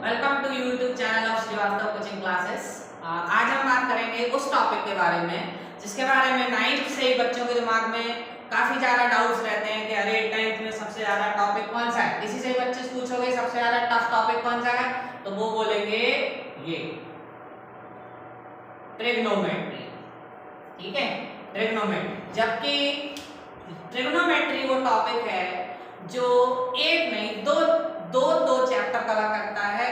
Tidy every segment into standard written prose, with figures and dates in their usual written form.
Welcome to YouTube channel of Srivastava coaching classes. आज हम बात करेंगे उस टॉपिक के बारे में जिसके बारे में 9th से ही बच्चों के दिमाग में काफी ज्यादा डाउट्स रहते हैं कि अरे 10th में सबसे ज्यादा टॉपिक कौन सा है। इसी से बच्चे से पूछोगे सबसे ज्यादा टफ टॉपिक कौन सा है तो वो बोलेंगे ये ट्रिग्नोमेट्री। ठीक है, ट्रिग्नोमेट्री। जबकि ट्रिग्नोमेट्री वो टॉपिक है जो एक नहीं दो चैप्टर कवर करता है,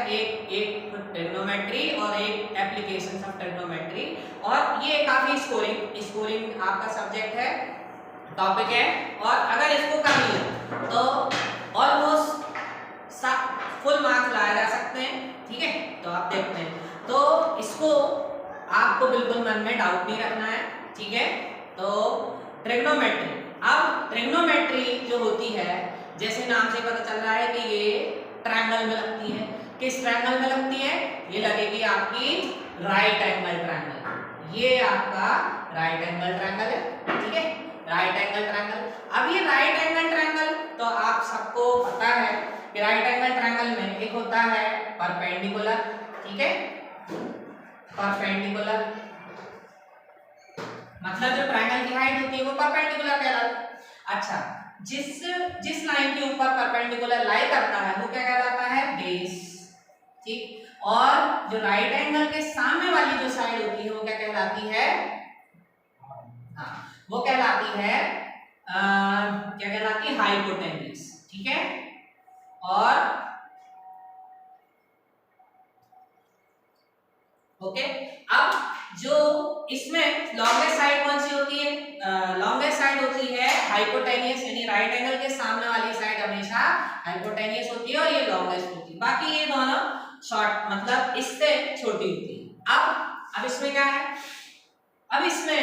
एक ट्रिग्नोमेट्री और एक एप्लीकेशंस ऑफ ट्रिग्नोमेट्री। और ये काफी स्कोरिंग आपका सब्जेक्ट है, टॉपिक है। और अगर इसको कर लिया तो ऑलमोस्ट फुल मार्क्स लाए जा सकते हैं। ठीक है, तो आप देखते हैं, तो इसको आपको बिल्कुल मन में डाउट नहीं रखना है। ठीक है, तो ट्रिग्नोमेट्री। अब ट्रिग्नोमेट्री जो होती है, जैसे नाम से पता चल रहा है कि ये ट्रायंगल में लगती है। किस ट्रायंगल में लगती है? ये लगेगी आपकी राइट एंगल ट्रायंगल। ये आपका राइट एंगल ट्रायंगल है। ठीक है, राइट एंगल ट्रायंगल। अब ये राइट एंगल ट्रायंगल तो आप सबको पता है कि राइट एंगल ट्रायंगल में एक होता है परपेंडिकुलर। ठीक है, परपेंडिकुलर मतलब जो ट्रायंगल की हाइट होती है वो परपेंडिकुलर कहलाती है। अच्छा, जिस लाइन के ऊपर परपेंडिकुलर लाई करता है वो क्या कहलाता है? बेस। ठीक, और जो राइट एंगल के सामने वाली जो साइड होती है वो क्या कहलाती है? हाँ, वो कहलाती है क्या कहलाती है? हाइपोटेन्यूज। ठीक है, और ओके। अब जो इसमें लॉन्गेस्ट साइड कौन सी होती है? लॉन्गेस्ट साइड होती है हाइपोटेनियस, यानी राइट एंगल के सामने वाली साइड हमेशा हाइपोटेनियस होती है और ये लॉन्गेस्ट होती है। बाकी ये दोनों शॉर्ट मतलब इससे छोटी होती है। अब इसमें क्या है? अब इसमें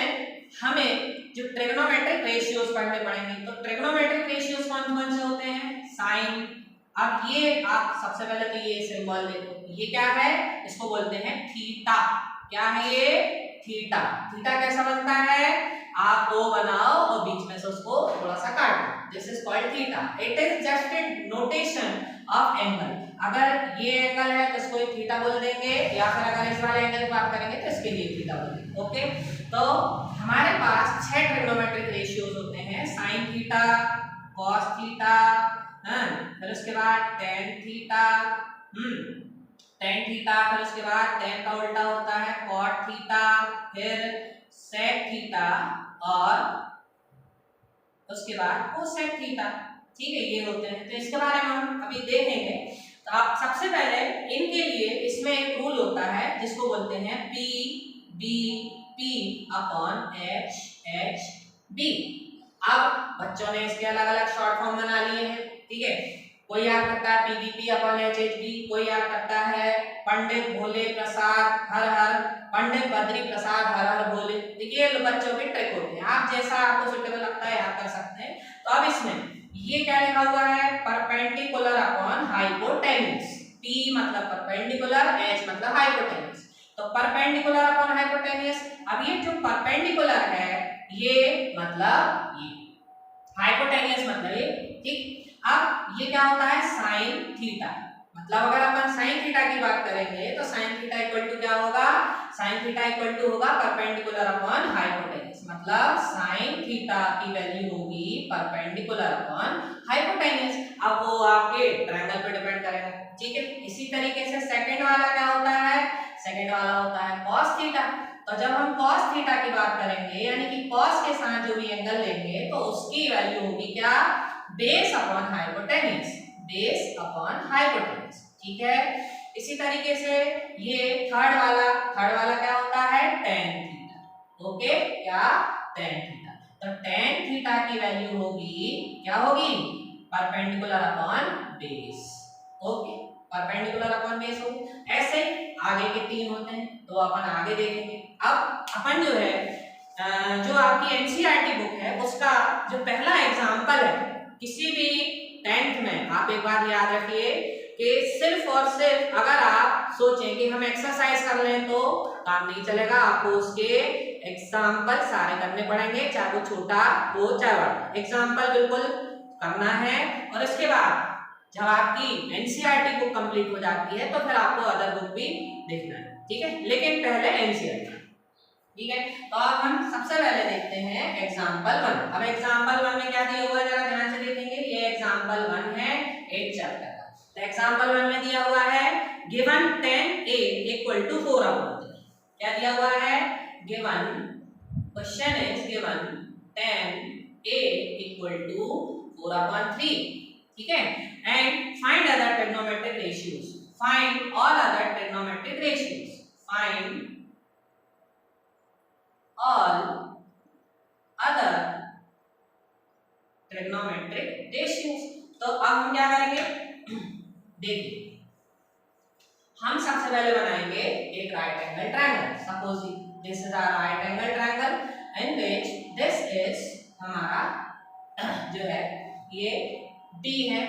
हमें जो ट्रिग्नोमेट्रिक रेशियोज पढ़ने पड़ेंगे। तो ट्रिग्नोमेट्रिक रेशियोज कौन से होते हैं? साइन। अब ये आप सबसे पहले तो ये सिंबल देखो, ये क्या है? इसको बोलते हैं थीटा। क्या है ये? थीटा। थीटा कैसा बनता है? आप ओ बनाओ और बीच में से उसको थोड़ा सा काटो। This is called theta. It is just a notation of angle. अगर ये एंगल है तो इसको थीटा बोल देंगे, या फिर अगर इस वाले एंगल की बात करेंगे तो इसके लिए थीटा बोल देंगे। ओके, तो हमारे पास 6 ट्रिग्नोमेट्रिक रेशियोज होते हैं। साइन थीटा, कॉस थीटा, फिर उसके बाद टेन थीटा, टेन थीटा, फिर उसके बाद टेन का उल्टा होता है कॉट थीटा, फिर सेक थीटा और उसके बाद कोसेक थीटा। ठीक है, ये होते हैं। तो इसके बारे में हम अभी देखेंगे। तो आप सबसे पहले इनके लिए इसमें एक रूल होता है जिसको बोलते हैं P B P upon H H B. अब बच्चों ने इसके अलग अलग शॉर्ट फॉर्म बना लिए हैं। ठीक है, कोई याद करता है पीबीपी अपॉन एचएचबी, कोई याद करता है पंडित भोले प्रसाद हर हर, पंडित बद्री प्रसाद हर हर भोले। देखिए बच्चों के ट्रिक होते हैं, आप जैसा आपको सुटेबल लगता है याद कर सकते हैं। तो अब इसमें ये क्या लिखा हुआ है? Perpendicular upon hypotenuse. पी मतलब परपेंडिकुलर, एच मतलब हाइपोटेन्यूज। तो परपेंडिकुलर अपॉन हाइपोटेन्यूज। अब ये जो परपेंडिकुलर है ये मतलब ये, हाइपोटेन्यूज मतलब ये। ठीक, अब ये क्या होता है? Sine theta. मतलब अगर अपन साइन थीटा की बात करेंगे तो साइन थीटा इक्वल टू क्या होगा? साइन थीटा इक्वल टू होगा परपेंडिकुलर अपॉन हाइपोटेन्यूज। मतलब साइन थीटा की वैल्यू होगी परपेंडिकुलर अपॉन हाइपोटेन्यूज। अब वो आपके ट्रायंगल पे डिपेंड करेगा। ठीक है, इसी तरीके से सेकंड वाला क्या होता है? सेकंड वाला होता है कॉस थीटा। तो जब हम कॉस थीटा की बात करेंगे यानी कि कॉस के साथ जो भी एंगल लेंगे तो उसकी वैल्यू होगी क्या? Base upon hypotenuse. Base upon hypotenuse. ठीक है, इसी तरीके से ये थर्ड वाला क्या होता है? Tan theta. ओके, क्या? Tan theta. तो टेन थीटा की वैल्यू होगी क्या होगी? Perpendicular upon base. Okay, perpendicular upon base होगी। ऐसे आगे के 3 होते हैं तो अपन आगे देखेंगे। अब अपन जो है जो आपकी एनसीईआरटी बुक है उसका जो पहला एग्जांपल है किसी भी 10th में, आप एक बात याद रखिए कि सिर्फ और सिर्फ अगर आप सोचें कि हम एक्सरसाइज कर लें तो काम नहीं चलेगा। आपको उसके एग्जांपल सारे करने पड़ेंगे, चाहे वो छोटा हो चाहे बड़ा। एग्जांपल बिल्कुल करना है और इसके बाद जब आपकी एनसीईआरटी बुक कंप्लीट हो जाती है तो फिर आपको अदर बुक भी देखना है, ठीक है, लेकिन पहले एनसीईआरटी, ठीक है। तो अब हम सबसे पहले देखते हैं एग्जांपल 1। अब एग्जांपल 1 में क्या दिया हुआ है जरा ध्यान से देखेंगे। ये एग्जांपल 1 है 8 चैप्टर का। तो एग्जांपल 1 में दिया हुआ है गिवन 10a इक्वल टू 4/3। क्या दिया हुआ है? Given question is given 10a equal to 4/3, ठीक है। And find other trigonometric ratios, find all other trigonometric ratios, find all other trigonometric ratios। तो अब हम क्या करेंगे, देखिए हम सबसे पहले बनाएंगे एक right angle triangle. Suppose this is our right angle triangle in which this is हमारा जो है ये D है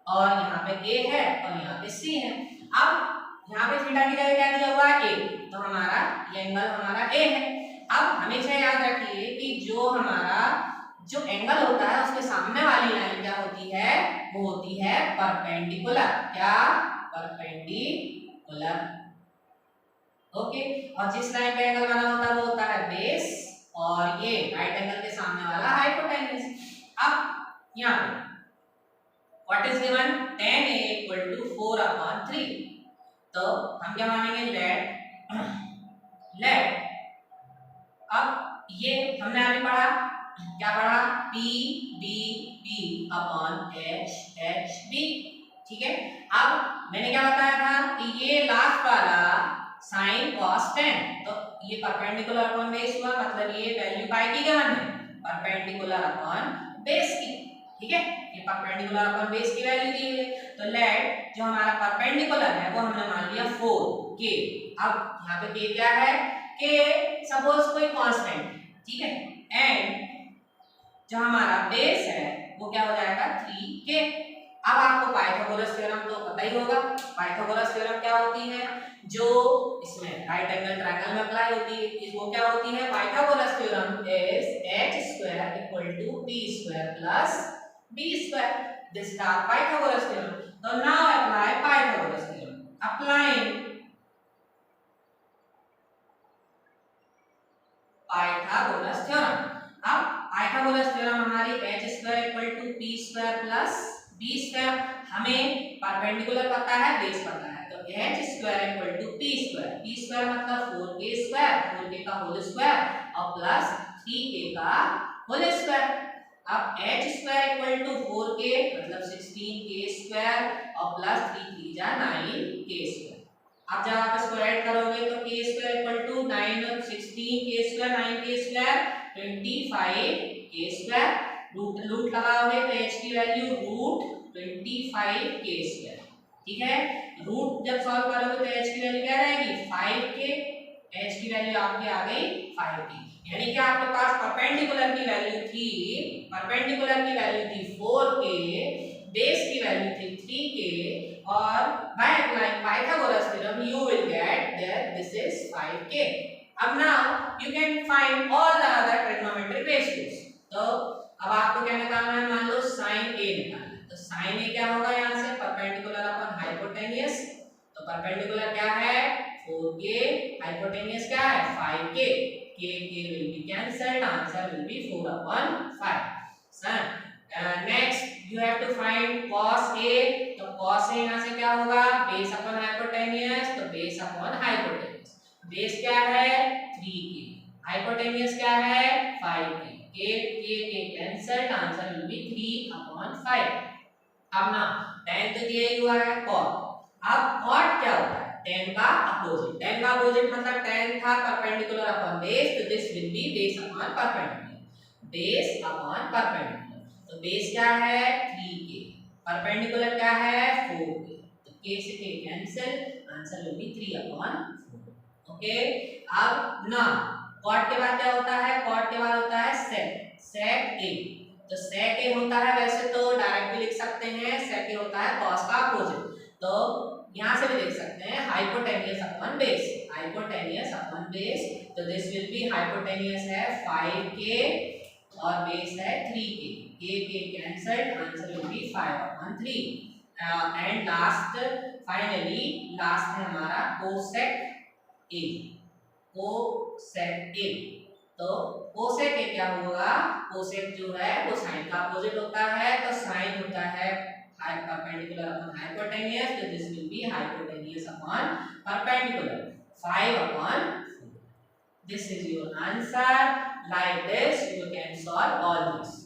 और यहाँ पे A है और यहाँ पे C है। अब यहाँ पे थीटा की जगह क्या दिया हुआ है? A, तो हमारा ये एंगल हमारा A है। अब हमेशा याद रखिए कि जो हमारा जो एंगल होता है उसके सामने वाली लाइन क्या होती है? वो होती है परपेंडिकुलर। क्या? परपेंडिकुलर। ओके, और जिस लाइन पे एंगल बना होता है वो होता है बेस और ये राइट एंगल के सामने वाला हाइपोटेन्यूज। अब यहाँ पे what is given 10a equal to 4/3। तो हम क्या मानेंगे? लेट अब ये हमने अभी पढ़ा, क्या पढ़ा? P B P upon H H B, ठीक है। अब मैंने क्या बताया था कि ये लास्ट वाला साइन cos tan, तो ये परपेंडिकुलर अपॉन बेस हुआ, मतलब ये वैल्यू पाई की गिवन है परपेंडिकुलर अपॉन बेस की, ठीक है। ये परपेंडिकुलर अपॉन बेस की वैल्यू दी है। तो लेट जो हमारा परपेंडिकुलर है वो हमने मान लिया 4k। अब यहाँ पे k क्या है? के सपोज कोई कांस्टेंट, ठीक है, एंड जो हमारा बेस है वो क्या हो जाएगा? 3k। अब आपको पाइथागोरस थ्योरम तो पता ही होगा। पाइथागोरस थ्योरम क्या होती है? जो इसमें राइट एंगल ट्रायंगल में अप्लाई होती है, वो क्या होती है? Pythagoras theorem is h² equal to p² plus b²। This is our Pythagoras theorem. तो now apply Pythagoras theorem. Applying Pythagoras theorem. अब पाइथागोरस थ्योरम हमारी h² equal to p² plus b²। हमें परपेंडिकुलर पता है, बेस पता है, तो h² equal to p² मतलब 4k² का होल स्क्वायर और प्लस 3k का होल स्क्वायर। अब h² इक्वल टू 4k मतलब 16k² और प्लस 3 3 जा 9k²। अब जब आप इसको ऐड करोगे तो k² equal to 9 16k², 9k² 25k²। Root लगाओगे तो h की वैल्यू रूट 25k², ठीक है। रूट जब सॉल्व करोगे तो h की वैल्यू क्या रहेगी? 5k। h की वैल्यू आपकी आ गई 5k, यानी कि आपके पास परपेंडिकुलर की वैल्यू थी, परपेंडिकुलर की वैल्यू थी 4k, बेस की वैल्यू थी 3k, और by applying Pythagoras theorem you will get that this is 5k। अब now you can find all the other trigonometric ratios। तो अब आपको क्या निकालना है? मान लो sin a निकालना है, तो sin a क्या होगा? यहाँ से परपेंडिकुलर अपॉन हाइपोटेन्यूज। तो परपेंडिकुलर क्या है? 4k, हाइपोटेन्यूज क्या है? 5k। k will be cancelled, answer will be 4/5। Son, next you have to find cos a। तो cos a यहाँ से क्या होगा? बेस अपॉन हाइपोटेन्यूज, तो बेस अपॉन हाइपोटेन्यूज। बेस क्या है? 3k, हाइपोटेन्यूज क्या है? 5k। k cancelled, answer will be 3/5। अब ना tan तो दिया ही हुआ है cot। अब cot क्या होता है? tan का अपोजिट। tan का अपोजिट मतलब tan था परपेंडिकुलर अपॉन बेस, तो this will be base upon perpendicular, base upon perpendicular. तो बेस क्या है? 3k, परपेंडिकुलर क्या है? 4k, तो k से k cancel, answer will be 3/4। Okay, अब ना cot के बाद क्या होता है? cot के बाद होता है sec a। तो sec a होता है, वैसे तो डायरेक्ट भी लिख सकते हैं, sec a होता है cos का अपोजिट। तो यहाँ से भी देख सकते हैं hypotenuse upon base, hypotenuse upon base. तो दिस विल बी हाइपोटेन्यूज है 5k और बेस है 3k, k cancelled, answer will be 5/3। And last finally last है हमारा कोसेक ए। कोसेक ए, तो कोसेक ए क्या होगा, कोसेक जो है वो साइन का अपोजिट होता है, तो साइन होता है परपेंडिकुलर अपॉन हाइपोटेन्यूज, तो this will be hypotenuse upon perpendicular 5 upon 4. This is your answer. Like this you can solve all this.